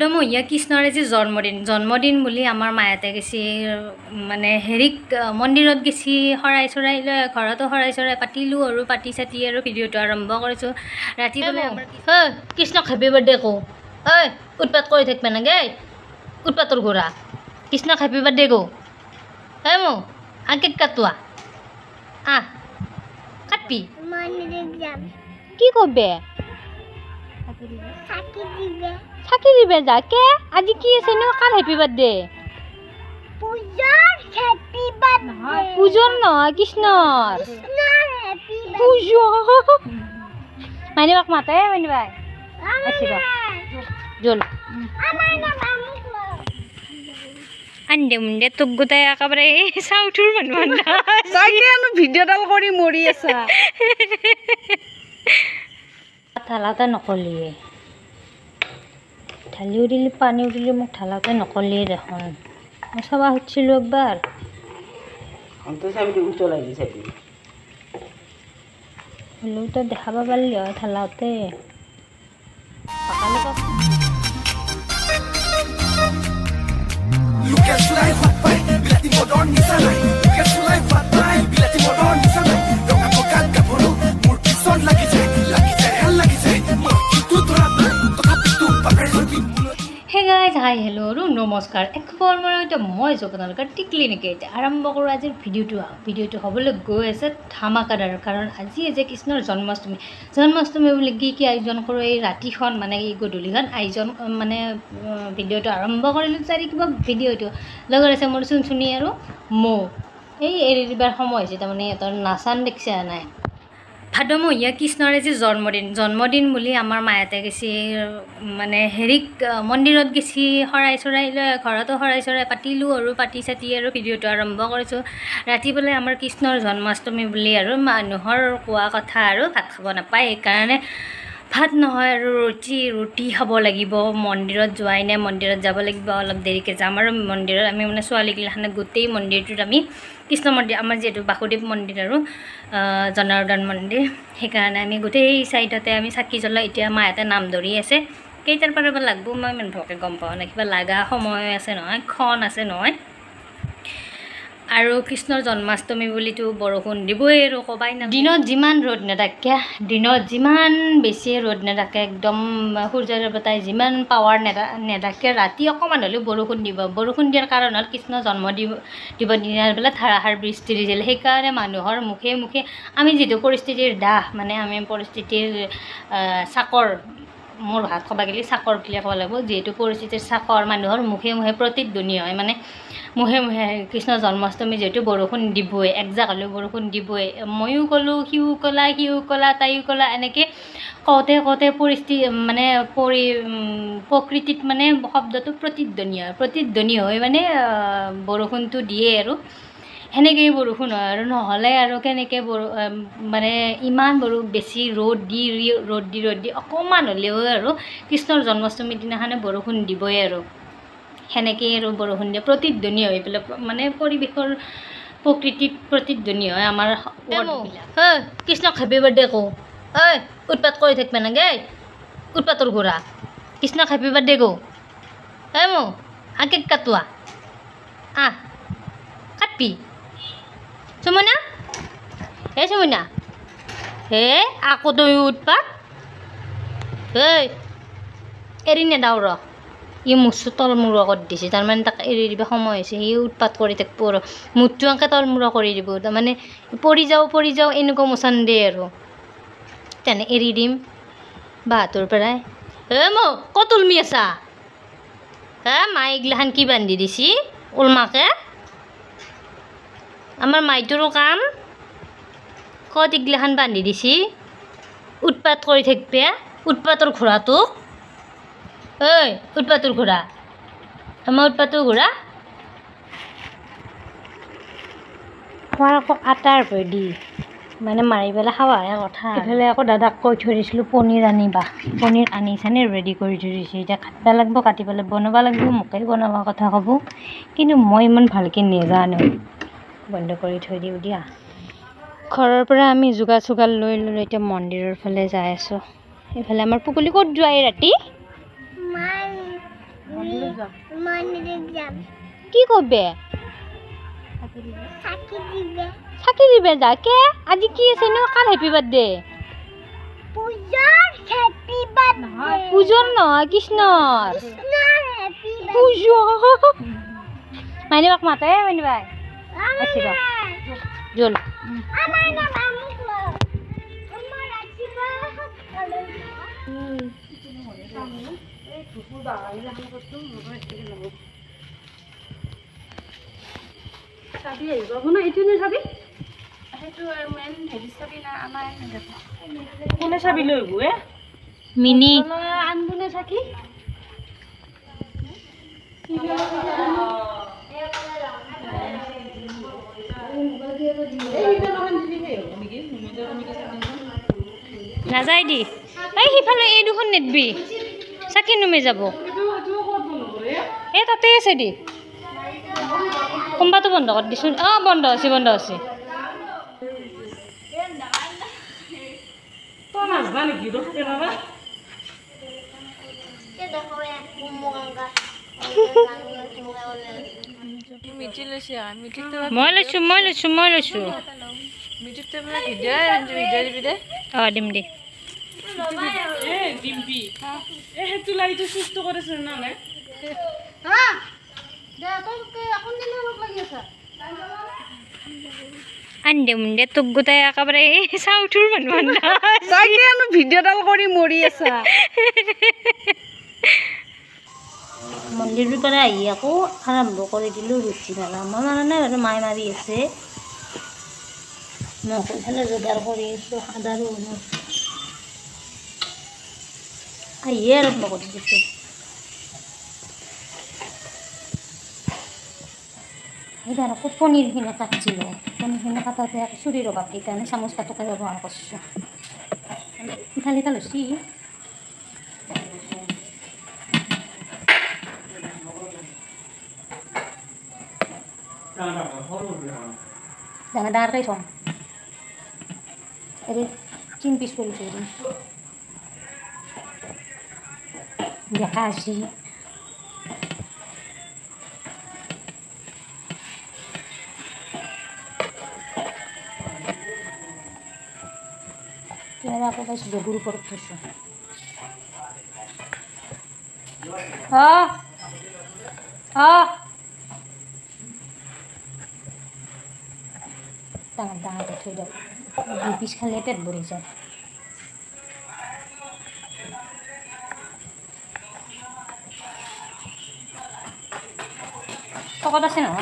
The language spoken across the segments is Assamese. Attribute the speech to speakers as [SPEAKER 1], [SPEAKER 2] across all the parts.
[SPEAKER 1] ভাদমহীয়া কৃষ্ণৰ আজি জন্মদিন বুলি আমাৰ মায়াতে গেছি মানে হেৰিক মন্দিৰত গেছি শৰাই চৰাই লৈ ঘৰতো শৰাই চৰাই পাতিলোঁ আৰু পাতি চাতি আৰু ভিডিঅ'টো আৰম্ভ কৰিছোঁ ৰাতি বোলে আমাৰ কৃষ্ণক হেপী বাৰ্থডে কওঁ ঐ উৎপাত কৰি থাকিব নাগে উৎপাতৰ ঘোৰা কৃষ্ণক হেপী বাৰ্থডে কওঁ মো কেক কাটোৱা কাটবি কি কবে চাকি দিবে যা কে আজি কি আছে নো কাৰ হেপী বাৰ্থডে পূজন নহয় কৃষ্ণৰ মাইনিবাক মাতে মাইনিবাই জল আন্দে মুন্দে তোক গোটাই একেবাৰে চাউথৰ মানুহ
[SPEAKER 2] ভিডিঅ'ডাল কৰি মৰি আছা
[SPEAKER 1] ঢালাতে নকলিয়ে ঢালিও দিলি পানীও দিলি মোক ঢালাতে নকলিয়ে দেখোন মই চাবা সুধিছিলোঁ একবাৰ হ'লেও তো দেখাব পাৰিলি হয় ঢালাওতে হাই হেল্ল' আৰু নমস্কাৰ একবাৰ মই আপোনালোকৰ টিকলি নেকি এতিয়া আৰম্ভ কৰোঁ আজিৰ ভিডিঅ'টো হ'বলৈ গৈ আছে ধামাকাদাৰ কাৰণ আজি যে কৃষ্ণৰ জন্মাষ্টমী বুলি কি আয়োজন কৰোঁ এই ৰাতিখন মানে এই গধূলিখন আয়োজন মানে ভিডিঅ'টো আৰম্ভ কৰিলোঁ চাৰি কিবা ভিডিঅ'টো লগত আছে মোৰ চুনচুনি আৰু মৌ এই এৰি দিবাৰ সময় হৈছে তাৰমানে সিহঁতৰ নাচান দেখিছে নাই ভাদমহীয়া কৃষ্ণৰ আজি জন্মদিন বুলি আমাৰ মায়াতে গেছি মানে হেৰিক মন্দিৰত গেছি শৰাই চৰাই লৈ ঘৰতো শৰাই চৰাই পাতিলোঁ আৰু পাতি চাতি আৰু ভিডিঅ'টো আৰম্ভ কৰিছোঁ ৰাতি বোলে আমাৰ কৃষ্ণৰ জন্মাষ্টমী বুলি আৰু মানুহৰ কোৱা কথা আৰু ভাত খাব নাপায় সেইকাৰণে ভাত নহয় আৰু ৰুটি খাব লাগিব মন্দিৰত যোৱাই নাই মন্দিৰত যাব লাগিব অলপ দেৰিকৈ যাম আৰু মন্দিৰত আমি মানে ছোৱালীগিলাখানে গোটেই মন্দিৰটোত আমি কৃষ্ণ মন্দিৰ আমাৰ যিহেতু বাসুদেৱ মন্দিৰ আৰু জনাৰ্দন মন্দিৰ সেইকাৰণে আমি গোটেই চাইডতে আমি চাকি জ্বলাই এতিয়া মায়াতে নাম ধৰি আছে কেইটাৰ পৰা লাগব মই ইমান ভালকৈ গম পাওঁ নাই কিবা লাগা সময় আছে নহয় খন আছে নহয় আৰু কৃষ্ণৰ জন্মাষ্টমী বুলিতো বৰষুণ দিবই আৰু ক'বাই না দিনত যিমান ৰ'দ নেথাকে যিমান বেছি ৰ'দ নেথাকে একদম সূৰ্যৰ বতাই যিমান পাৱাৰ নেথাকে ৰাতি অকণমান হ'লেও বৰষুণ দিব বৰষুণ দিয়াৰ কাৰণ হ'ল কৃষ্ণ জন্ম দিব দিনাৰ বোলে ধাৰাসাৰ বৃষ্টি দিছিল সেইকাৰণে মানুহৰ মুখে মুখে আমি যিটো পৰিস্থিতিৰ দাহ মানে আমি পৰিস্থিতিৰ চাকৰ মোৰ ভাত খাব গ'লে চাকৰ বুলি ক'ব লাগিব যিহেতু পৰিস্থিতিৰ চাকৰ মানুহৰ মুখে মুখে প্ৰতিধ্বনি হয় মানে মুখে মুখে কৃষ্ণ জন্মাষ্টমী যিহেতু বৰষুণ দিবই একজাক হ'লেও বৰষুণ দিবই ময়ো ক'লোঁ সিও ক'লা তাইও ক'লা এনেকৈ কওঁতে পৰিস্থিতি মানে প্ৰকৃতিত মানে শব্দটো প্ৰতিধ্বনি হয় মানে বৰষুণটো দিয়ে আৰু সেনেকৈয়ে বৰষুণ হয় আৰু নহ'লে আৰু কেনেকৈ মানে ইমান বেছি ৰ'দ দি অকণমান হ'লেও আৰু কৃষ্ণৰ জন্মাষ্টমীৰ দিনাখনে বৰষুণ দিবই আৰু সেনেকৈয়ে আৰু বৰষুণ দিয়ে প্ৰতিধ্বনি হৈ পেলাই মানে পৰিৱেশৰ প্ৰকৃতিত প্ৰতিধ্বনি হয় আমাৰ কৃষ্ণক হেপী বাৰ্থডে কওঁ উৎপাত কৰি থাকিব নাগে উৎপাতৰ ঘোৰা কৃষ্ণক হেপী বাৰ্থডে কওঁ মো কেক কাটোৱা কাটবি চুমনা চুমনা আকৌ তই উৎপাত এৰি নেদাও ৰ ই মুচু তলমূৰা কৰি দিছে তাৰমানে তাক এৰি দিব সময় হৈছে সি উৎপাত কৰি থাকিব আৰু মুঠটো এনেকৈ তলমূৰা কৰি দিব তাৰমানে পৰি যাওঁ এনেকুৱা মোচান দিয়ে আৰু তেনে এৰি দিম বাহাতৰ পৰাই মো ক'ত ওলমি আছা মাইগিলাখান কি বান্ধি দিছি ওলমাকে আমাৰ মাইটোৰো কাম ক'ত এইগিলাখান বান্ধি দিছি উৎপাত কৰি থাকিবে উৎপাতৰ ঘোৰাটোক উৎপাতৰ ঘোৰা আমাৰ উৎপাতৰ ঘোৰা খোৱাৰ আকৌ আটাৰ ভেদি মানে মাৰি পেলাই খাৱাহে কথা এইফালে আকৌ দাদাক কৈ থৈ দিছিলোঁ পনীৰ আনিবা পনীৰ আনি ৰেডি কৰি থৈ দিছোঁ এতিয়া কাটিব লাগিব কাটি পেলাই বনাব লাগিব মোকে বনাব কথা ক'ব কিন্তু মই ইমান ভালকৈ নেজানো বন্ধ কৰি থৈ দিওঁ দিয়া ঘৰৰ পৰা আমি যোগাৰ চোগাৰ লৈ এতিয়া মন্দিৰৰ ফালে যাই আছোঁ এইফালে আমাৰ পুকুলি ক'ত যোৱা এই ৰাতি কি করবে চাকি দিবে যাকে আজি কি আছে নো কাল হ্যাপি বার্থডে পূজন নহয় কৃষ্ণৰ পূজো মাইনিবাক মাতে মাইনিবাই আহিব জল
[SPEAKER 2] চাবি আহিব ন এইটো নে চাবি সেইটো মেইন হেৰি চাবি না আমাৰ কোনে চাবি লৈ গো
[SPEAKER 1] মিনি
[SPEAKER 2] আনবুনে চাকি
[SPEAKER 1] নাযায় দি এই সিফালে এই দুখন নেদবি চাকি নুমে যাব এই তাতে আছে দি কোনোবাটো বন্ধ কৰি দিছোঁ অঁ বন্ধ আছে মই লৈছোঁ অঁ দিম দে আনদে মুন্দে তোক গোটাই একেবাৰে চাউথৰ মানুহ
[SPEAKER 2] ভিডিঅ'ডাল কৰি মৰি আছা
[SPEAKER 1] মন্দিৰৰ পৰা আহি আকৌ আৰম্ভ কৰি দিলোঁ ৰুটি মেলা মই মানে নাই বাৰু মায়ে মাৰি আছে মই সেইফালে যোগাৰ কৰি আছোঁ আদা ৰহুনৰ আহিয়ে আৰম্ভ কৰি দিছোঁ সেইবাৰ আকৌ পনীৰখিনি কাটিছিলোঁ পনীৰখিনি কাটাতে আকৌ চুৰিৰ অভাৱ সেইকাৰণে চামুচ কাটোকে ব্যৱহাৰ কৰিছোঁ ইফালে ইফাল হৈছি ডাঙৰ ডাঙৰকৈ থওঁ এই 3 পিচ কৰিছোঁ দেখা আছে Kira aku guys udah buru perut susu. Tangan-tangan itu udah habis kali pet burisan. Kok ada sih no?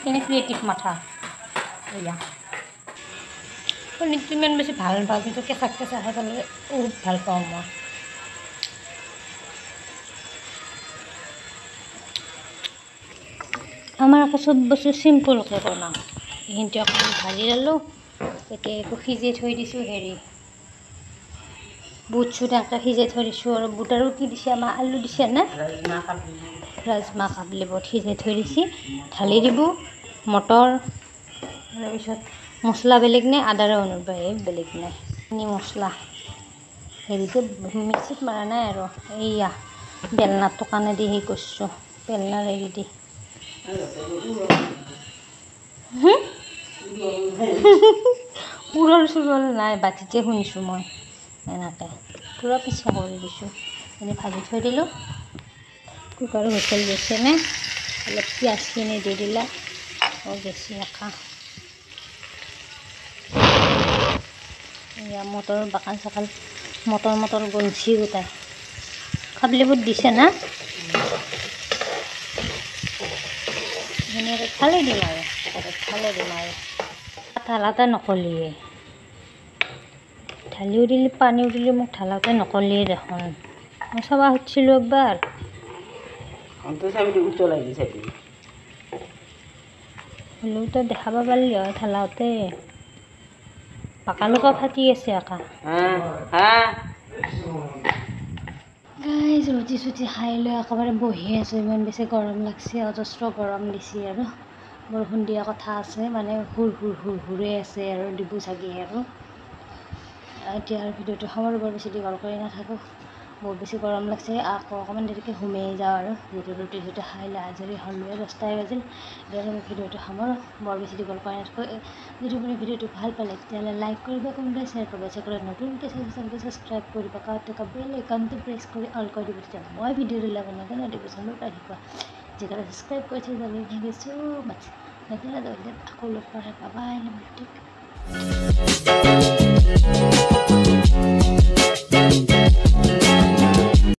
[SPEAKER 1] Ini kreatif mata, iya. Ini cuma masih bal itu kesak-kesak kalau bal kamu. Amar aku sebesar simple kerana ini aku balik lalu, jadi aku hijau thoi disu heri. বুট চুট একটা সিজাই থৈ দিছোঁ আৰু বুট আৰু কি দিছে আমাৰ আলু দিছে না ৰাজমা কাবলি বুট সিজাই থৈ দিছে ঢালি দিব মটৰ তাৰপিছত মছলা বেলেগ নাই আদা ৰহুনৰ বাহিৰে বেলেগ নাই নি মছলা হেৰিতে মিক্সিত মাৰা নাই আৰু এইয়া বেলনাটো কাণে দি হেৰি কৰিছোঁ বেলনাৰ হেৰি দি উৰল চুৰল নাই বাতিতে শুনিছোঁ মই এনেকৈ পুৰা পিছা কৰি দিছোঁ এনেই ভাজি থৈ দিলোঁ কুকাৰ হুইচেল গৈছে নে অলপ পিঁয়াজখিনি দি দিলা বেছি ৰাখা এয়া মটৰ বাকাল চাকাল মটৰ গঞ্চি গোটাই খাবলি বুট দিছে না ধুনীয়াকৈ ঢালি দিম আৰু ঢালাতে নকলিয়ে ঢালিও দিলি পানীও দিলি মোক ঢালাতে নকলিয়ে দেখোন মই চাব খুজিছিলোঁ একবাৰ হ'লেওতো দেখাব পাৰিলি হয় ঢালাওতে পাকালোকা ফাটি আছে আকা গাইজ ৰুটি চুটি খাই লৈ একেবাৰে বহি আছোঁ ইমান বেছি গৰম লাগছে অজস্ৰ গৰম দিছে আৰু বৰষুণ দিয়া কথা আছে, মানে হুৰে আছে আৰু দিব চাগে আৰু। এতিয়া আৰু ভিডিঅ'টো সামৰো, বৰ বেছি দীঘল কৰি নাথাকোঁ, বহুত বেছি গৰম লাগছে। আকৌ অকণমান দেৰিকৈ সোমাই যাওঁ আৰু যিহেতু ৰুটি চুটি খাই লৈ আজৰি হ'লোৱে, 10টাই বাজিল। এতিয়া আমি ভিডিঅ'টো সামৰোঁ, বৰ বেছি দীঘল কৰি নাথাকোঁ। যদি আপুনি ভিডিঅ'টো ভাল পালে তেতিয়াহ'লে লাইক কৰিব, কমেণ্ট, শ্বেয়াৰ কৰিব, চেনেলটো নতুনকৈ চেনেলটো ছাবস্ক্ৰাইব কৰিব, কাষত বেল আইকনটো প্ৰেছ কৰি অল কৰি দিব, তেতিয়া মই ভিডিঅ' দিলে আপোনালোকে নটিফিকেশ্যনবোৰ পাই থাকিব। যিসকলে ছাবস্ক্ৰাইব কৰিছে তালৈ থেংক ইউ ছ' মাছ। নতুন আকৌ লগ পাই, বাই বাই।